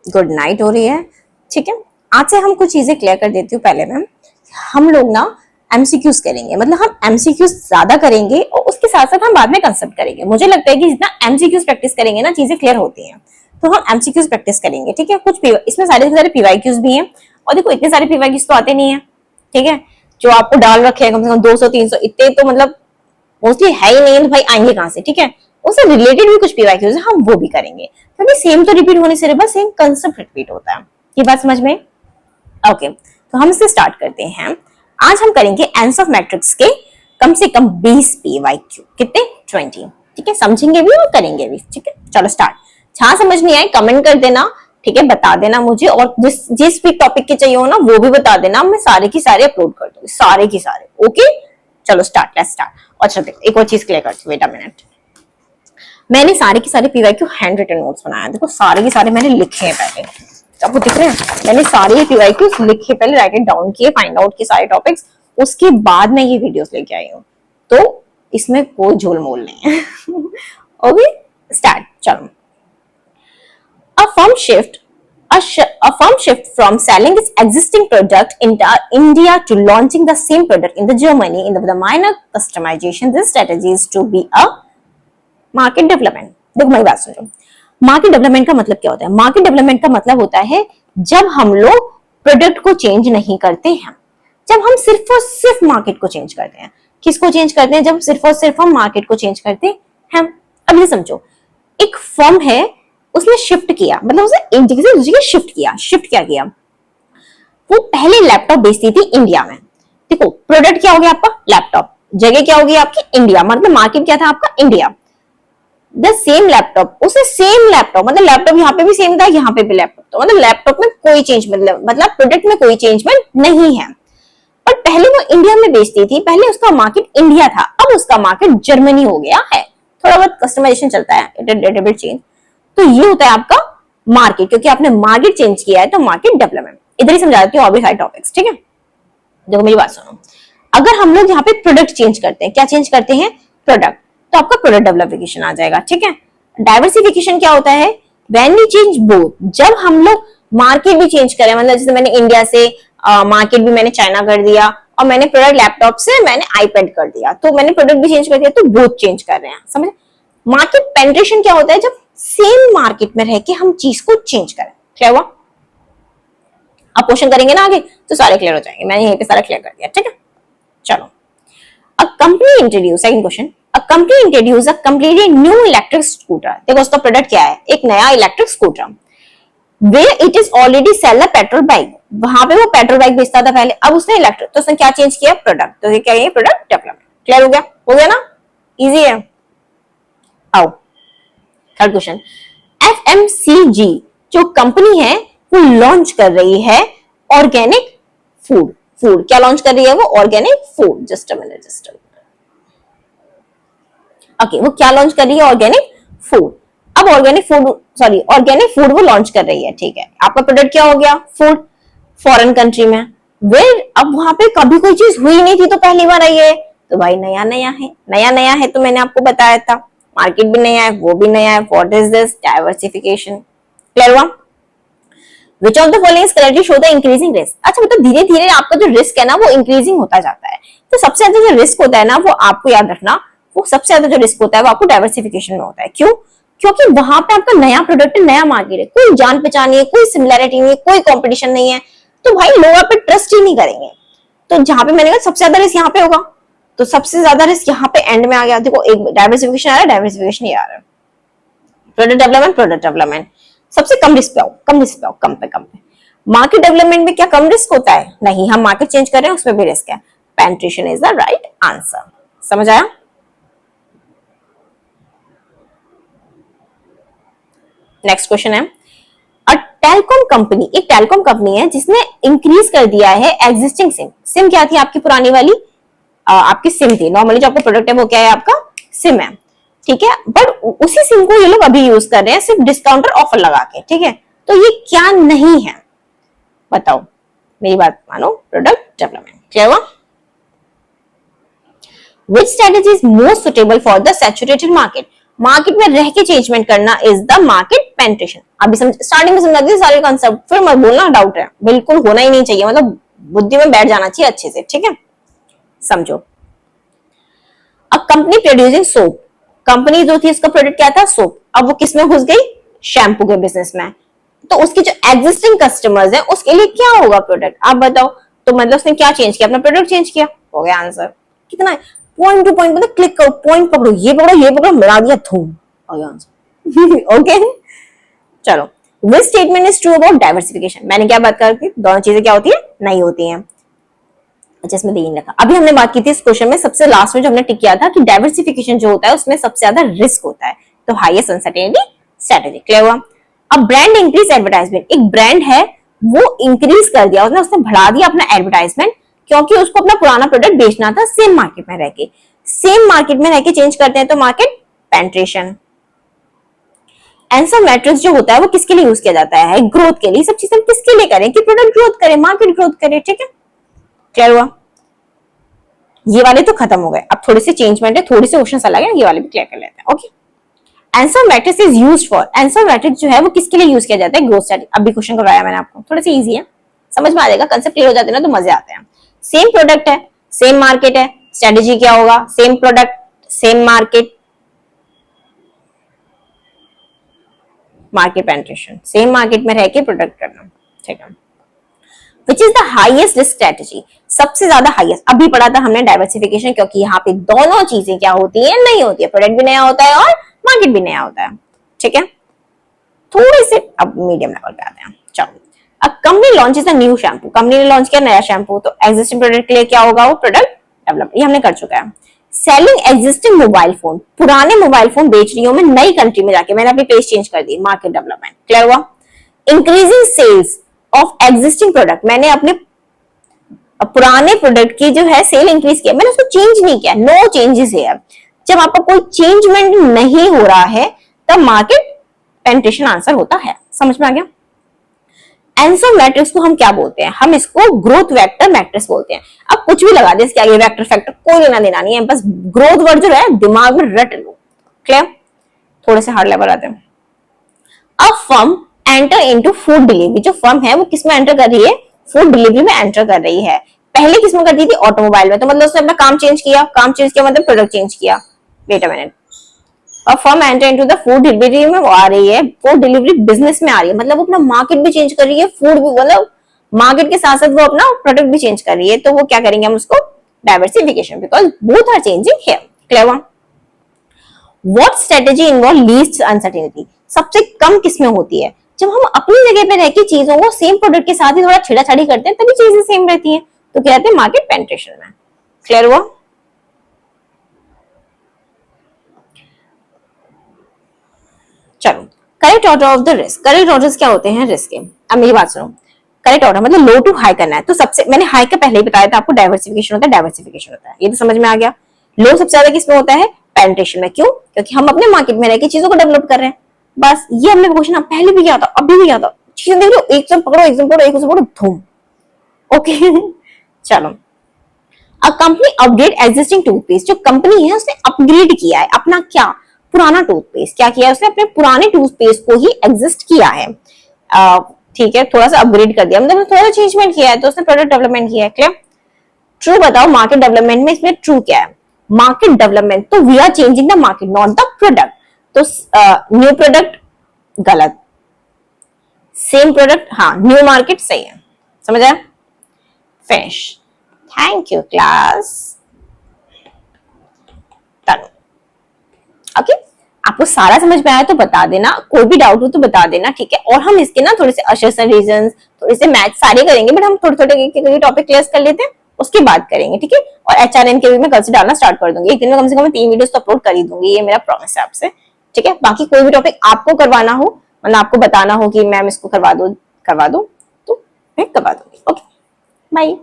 Good night हो रही है। ठीक है, आज से हम कुछ चीजें क्लियर कर देती हूँ। पहले मैम, हम लोग ना एमसीक्यूज करेंगे, मतलब हम एमसीक्यूज ज्यादा करेंगे और उसके साथ साथ हम बाद में कंसेप्ट करेंगे। मुझे लगता है कि जितना एमसीक्यूज प्रैक्टिस करेंगे ना, चीजें क्लियर होती हैं। तो हम एमसीक्यूज प्रैक्टिस करेंगे। ठीक है, कुछ इसमें सारे पीवाईक्यूज भी हैं। और देखो, इतने सारे पीवाईक्यूज तो आते नहीं है। ठीक है, जो आपको डाल रखे हैं कम से कम 200-300, इतने तो मतलब मोस्टली है ही नहीं, तो भाई आएंगे कहां से। ठीक है, उससे रिलेटेड भी कुछ पीवाईक्यूज है, हम वो भी करेंगे, क्योंकि सेम तो रिपीट होने से बस सेम कंसेप्ट रिपीट होता है। ये बात समझ में? ओके, तो हम इसे स्टार्ट करते हैं। आज हम करेंगे आंसर ऑफ मैट्रिक्स के कम से कम 20 पीवाईक्यू। कितने? 20। ठीक है, समझेंगे भी और करेंगे भी। ठीक है, चलो स्टार्ट। जहां समझ नहीं आए कमेंट कर देना। ठीक है, बता देना मुझे, और जिस जिस भी टॉपिक के चाहिए हो ना, वो भी बता देना। मैं सारे की सारे अपलोड कर दूंगी, सारे की सारे। ओके, चलो स्टार्ट, लेट्स स्टार्ट। अच्छा देखो, एक और चीज क्लियर करती हूँ, वेट अ मिनट। मैंने सारे के सारे पीवाईक्यू हैंड रिटन नोट्स बनाया। देखो, सारे के सारे मैंने लिखे हैं पहले। आपको दिख रहे हैं? मैंने सारे पीवाईक्यू लिखे, पहले राइट इट डाउन किए, फाइंड आउट किए सारे टॉपिक्स, उसके बाद मैं ये वीडियोस लेके आई हूँ। तो इसमें कोई झोल मोल नहीं है। Okay, start. चलो, a firm shift a firm shift from selling its existing product in India to launching the same product in the Germany in the minor customization. This strategy is to be a market development. देखो मेरी बात सुनो, market development का मतलब क्या होता है? Market development का मतलब होता है जब हम लोग प्रोडक्ट को चेंज नहीं करते हैं, जब हम सिर्फ और सिर्फ मार्केट को चेंज करते हैं। किसको चेंज करते हैं? जब सिर्फ और सिर्फ हम मार्केट को चेंज करते हैं। अब ये समझो, एक फर्म है, उसने शिफ्ट किया, मतलब उसने एक जगह से दूसरी जगह शिफ्ट किया। शिफ्ट क्या किया? वो पहले लैपटॉप बेचती थी इंडिया में। देखो, प्रोडक्ट क्या हो गया आपका? लैपटॉप। जगह क्या होगी आपकी? इंडिया। मतलब मार्केट क्या था आपका? इंडिया। द सेम लैपटॉप, उसे सेम लैपटॉप, मतलब लैपटॉप यहाँ पे भी सेम था, यहाँ पे भी लैपटॉप, तो मतलब लैपटॉप में कोई चेंज, मतलब प्रोडक्ट में कोई चेंजमेंट नहीं है। पर पहले वो इंडिया में बेचती थी, पहले उसका मार्केट इंडिया था, अब उसका मार्केट जर्मनी हो गया है। थोड़ा बहुत कस्टमाइजेशन चलता है, इट चेंज। तो ये होता है आपका मार्केट, क्योंकि आपने मार्केट चेंज किया है, तो मार्केट डेवलपमेंट। इधर ही समझा देती हूँ और भी सारे टॉपिक्स। ठीक है, देखो मेरी बात सुनो, अगर हम लोग यहाँ पे प्रोडक्ट चेंज करते हैं, क्या चेंज करते हैं? प्रोडक्ट, तो आपका प्रोडक्ट डेवलपिफिकेशन आ जाएगा। ठीक है, डाइवर्सिफिकेशन क्या होता है? व्हेन वी चेंज बोथ, जब हम लोग मार्केट भी चेंज करें, मतलब जैसे मैंने इंडिया से मार्केट भी मैंने चाइना कर दिया, और मैंने प्रोडक्ट लैपटॉप से मैंने आईपैड कर दिया, तो मैंने प्रोडक्ट भी चेंज कर दिया, तो बोथ चेंज कर रहे हैं। समझ? मार्केट पेनिट्रेशन क्या होता है? जब सेम मार्केट में रह के हम चीज को चेंज करें। क्या हुआ? अब क्वेश्चन करेंगे ना आगे, तो सारे क्लियर हो जाएंगे। मैंने यहीं पे सारा क्लियर कर दिया। ठीक है, चलो। A company introduce, second question, a company introduce a completely new electric scooter. देखो उसका प्रोडक्ट क्या है? एक नया electric scooter. Where it is already sell a petrol bike, वहां पे वो पेट्रोल बाइक बेचता था पहले, अब उसने इलेक्ट्रिक, तो उसने क्या चेंज किया? प्रोडक्ट। तो ये क्या है? Product development. क्लियर हो गया? हो गया ना? इजी है। आओ, थर्ड क्वेश्चन। FMCG जो कंपनी है, वो लॉन्च कर रही है ऑर्गेनिक फूड। फूड क्या लॉन्च कर रही है? वो organic food. Just a minute, just a minute. Okay, वो क्या लॉन्च कर रही है? Organic food. अब ऑर्गेनिक फूड वो लॉन्च कर रही है। ठीक है, आपका प्रोडक्ट क्या हो गया? फूड। फॉरेन कंट्री में, वेर अब वहां पे कभी कोई चीज हुई नहीं थी, तो पहली बार आई है, तो भाई नया नया है। नया नया है तो मैंने आपको बताया था, मार्केट भी नया है, वो भी नया है। What is this? Diversification. Clear हुआ? Which of the following is correctly show the increasing risk. अच्छा, मतलब धीरे धीरे आपका जो रिस्क है ना, वो इंक्रीजिंग होता जाता है। तो सबसे ज्यादा जो रिस्क होता है ना, वो आपको याद रखना, वो सबसे ज्यादा जो रिस्क होता है वो आपको डाइवर्सिफिकेशन में होता है। क्यों? क्योंकि वहां पे आपका नया प्रोडक्ट है, नया मार्केट है, कोई जान पहचान नहीं है, कोई सिमिलैरिटी नहीं है, कोई कॉम्पिटिशन नहीं है, तो भाई लोग आप पे ट्रस्ट ही नहीं करेंगे। तो जहां पे मैंने कहा सबसे ज्यादा रिस्क यहाँ पे होगा, तो सबसे ज्यादा रिस्क यहाँ पे एंड में आ गया। देखो, एक डाइवर्सिफिकेशन आ रहा है, डाइवर्सिफिकेशन ही आ रहा है। Product development, product development. सबसे कम रिस्क पे आओ, कम रिस्क पे आओ, कम पे कम पे। मार्केट डेवलपमेंट में क्या कम रिस्क होता है? नहीं, हम मार्केट चेंज कर रहे हैं, उसमें भी रिस्क है। Penetration is the right answer. समझ आया? नेक्स्ट क्वेश्चन है, अ टेलीकॉम कंपनी, एक टेलीकॉम कंपनी है जिसने इंक्रीज कर दिया है एग्जिस्टिंग सिम। सिम क्या थी आपकी पुरानी वाली? आपकी सिम थी। नॉर्मली जो आपका प्रोडक्ट है वो क्या है? आपका सिम है। ठीक है, बट उसी सिम को ये लोग अभी यूज कर रहे हैं, सिर्फ डिस्काउंट और ऑफर लगा के। ठीक है, तो ये क्या नहीं है? बताओ, मेरी बात मानो। Product development. क्लियर हुआ? Which strategy is most suitable for the saturated market? Market में रह के चेंजमेंट करना इज द मार्केट पेनिट्रेशन। अभी समझ, स्टार्टिंग में समझा दिए सारे कॉन्सेप्ट, फिर मत बोलना डाउट है, बिल्कुल होना ही नहीं चाहिए, मतलब बुद्धि में बैठ जाना चाहिए अच्छे से, ठीक है। समझो, a company producing soap, company जो थी उसका प्रोडक्ट क्या था, सोप, अब वो किस में घुस गई, शैम्पू के बिजनेस में। तो उसके जो एग्जिस्टिंग कस्टमर्स हैं उसके लिए क्या होगा प्रोडक्ट, आप बताओ। तो मतलब उसने क्या चेंज किया, अपना प्रोडक्ट चेंज किया, हो गया आंसर। कितना है, पॉइंट टू पॉइंट, मतलब क्लिक करो, पॉइंट पकड़ो, ये पकड़ो, मिला दिया, थूम, हो गया आंसर। ओके, चलो, this statement is true about diversification. मैंने क्या बात कर, दोनों चीजें क्या होती है, नहीं होती हैं। अच्छा, इसमें ध्यान रखा, अभी हमने बात की थी इस क्वेश्चन में सबसे लास्ट में जो हमने टिक किया था कि डाइवर्सिफिकेशन जो होता है उसमें सबसे ज्यादा रिस्क होता है, तो हाईएस्ट अनसर्टेनिटी स्ट्रेटेजी। क्लियर हुआ। अब ब्रांड इंक्रीज एडवर्टाइजमेंट, एक ब्रांड है वो इंक्रीज कर दिया, उसने बढ़ा दिया अपना एडवर्टाइजमेंट, क्योंकि उसको अपना पुराना प्रोडक्ट बेचना था सेम मार्केट में रह के। सेम मार्केट में रह के चेंज करते हैं तो मार्केट पेनिट्रेशन। आंसर मैट्रिक्स जो होता है वो किसके लिए यूज किया जाता है, ग्रोथ के लिए। सब चीजें किसके लिए करें कि प्रोडक्ट ग्रोथ करे, मार्केट ग्रोथ करे, ठीक है। क्लियर हुआ। ये वाले तो खत्म हो गए, अब थोड़े से चेंजमेंट है, थोड़े से क्वेश्चन अलग है, ये वाले भी क्लियर कर लेते हैं। Okay, answer matrix is used for, answer matrix जो है वो किसके लिए यूज किया जाता है, ग्रोथ स्ट्रेटजी। अभी क्वेश्चन करवाया मैंने आपको, थोड़ा सा इजी है, समझ में आ जाएगा, कंसेप्ट क्लियर हो जाते हैं ना तो मजे आते हैं। सेम प्रोडक्ट है, सेम मार्केट है, स्ट्रेटजी क्या होगा, same product same market, market penetration, same market में रह के प्रोडक्ट करना, ठीक है। Which is the highest risk strategy, सबसे ज्यादा हाईएस्ट। अभी पढ़ा था हमने डाइवर्सिफिकेशन, क्योंकि यहाँ पे दोनों चीजें क्या होती है, नहीं होती है, प्रोडक्ट भी नया होता है और मार्केट भी नया होता है, ठीक है। थोड़े से अब मीडियम लेवल पे आते हैं, चलो। A company launches a new shampoo, company ने लॉन्च किया नया शैम्पू, तो एग्जिस्टिंग प्रोडक्ट के लिए क्या होगा, वो प्रोडक्ट डेवलप, ये हमने कर चुका है। सेलिंग एग्जिस्टिंग मोबाइल फोन, पुराने मोबाइल फोन बेच रही हूं मैं नई कंट्री में जाके, मैंने अपनी प्लेस चेंज कर दी, मार्केट डेवलपमेंट। क्लियर हुआ। Increasing sales of existing product, मैंने अपने पुराने प्रोडक्ट की जो है सेल इंक्रीज किया, मैंने उसको चेंज नहीं किया, नो चेंजेस है। जब आपका कोई चेंजमेंट नहीं हो रहा है तब मार्केट पेनिट्रेशन आंसर होता है, समझ में आ गया। आंसर मैट्रिक्स को हम क्या बोलते हैं, हम इसको ग्रोथ वेक्टर मैट्रिक्स बोलते हैं। अब कुछ भी लगा दे इसके आगे, वेक्टर फैक्टर कोई लेना देना नहीं है, बस ग्रोथ वर्ड जो है दिमाग में रट लो। क्लियर। थोड़े से हार्ड लेवल आते हैं। अब firm enter into food delivery, जो फर्म है वो किसमें एंटर कर रही है, फूड डिलीवरी में एंटर कर रही है। पहले किसमें करती थी, ऑटोमोबाइल में, तो मतलब उसने अपना काम चेंज किया, काम चेंज किया मतलब प्रोडक्ट चेंज किया। वेट अ मिनट, और firm enter into the food delivery में वो आ रही है, फूड डिलीवरी बिजनेस में आ रही है, मतलब वो अपना मार्केट भी चेंज कर रही है, फूड भी, मतलब मार्केट के साथ साथ वो अपना प्रोडक्ट भी चेंज कर रही है, तो वो क्या करेंगे हम उसको diversification, because both are changing here. Clear हुआ। What strategy involve least uncertainty, सबसे कम किसमें होती है, जब हम अपनी जगह पे रह के चीजों को सेम प्रोडक्ट के साथ ही थोड़ा छेड़ाछाड़ी करते हैं तभी चीजें सेम रहती हैं, तो क्या कहते हैं मार्केट पेनिट्रेशन में। क्लियर हुआ। चलो, correct order of the risk, correct orders क्या होते हैं रिस्क के, अब मेरी बात सुनो। करेक्ट ऑर्डर मतलब लो टू हाई करना है, तो सबसे मैंने हाई का पहले ही बताया था आपको, डाइवर्सिफिकेशन होता है, डाइवर्सिफिकेशन होता है, ये तो समझ में आ गया। लो सबसे ज्यादा किसमें होता है, पेनिट्रेशन में, क्यों, क्योंकि हम अपने मार्केट में रह के चीजों को डेवलप कर रहे हैं, बस ये हमने क्वेश्चन पहले भी किया था, अभी भी किया था, चीजें देख लो, एकदम पकड़ो, एकदम पकड़ो, एक पकड़ो, धूम। ओके। चलो, a company upgrade existing toothpaste, जो कंपनी है उसने अपग्रेड किया है अपना क्या, पुराना टूथपेस्ट, क्या किया है उसने, अपने पुराने टूथपेस्ट को ही एग्जिस्ट किया है, ठीक है, थोड़ा सा अपग्रेड कर दिया, मतलब थोड़ा सा चेंजमेंट किया है, तो उसने प्रोडक्ट डेवलपमेंट किया है। क्लियर। ट्रू बताओ, मार्केट डेवलपमेंट में इसमें ट्रू क्या है, मार्केट डेवलपमेंट, तो we are changing the market not the product, तो न्यू प्रोडक्ट गलत, सेम प्रोडक्ट हाँ, न्यू मार्केट सही है, समझ आया। Finish. Thank you class. Okay, आपको सारा समझ में आया तो बता देना, कोई भी डाउट हो तो बता देना, ठीक है। और हम इसके ना थोड़े से असर्शन रीजंस, थोड़े से मैथ सारे करेंगे, बट हम थोड़े थोड़े टॉपिक क्लियर कर लेते हैं, उसके बाद करेंगे, ठीक है। और एचआरएम के भी मैं कल से डालना स्टार्ट कर दूंगी, एक दिन में कम से कम 3 वीडियोस तो अपलोड कर ही दूंगी, ये मेरा प्रॉमिस है आपसे, ठीक है। बाकी कोई भी टॉपिक आपको करवाना हो, मतलब आपको बताना हो कि मैम इसको करवा दो तो मैं करवा दूंगी। Okay, bye.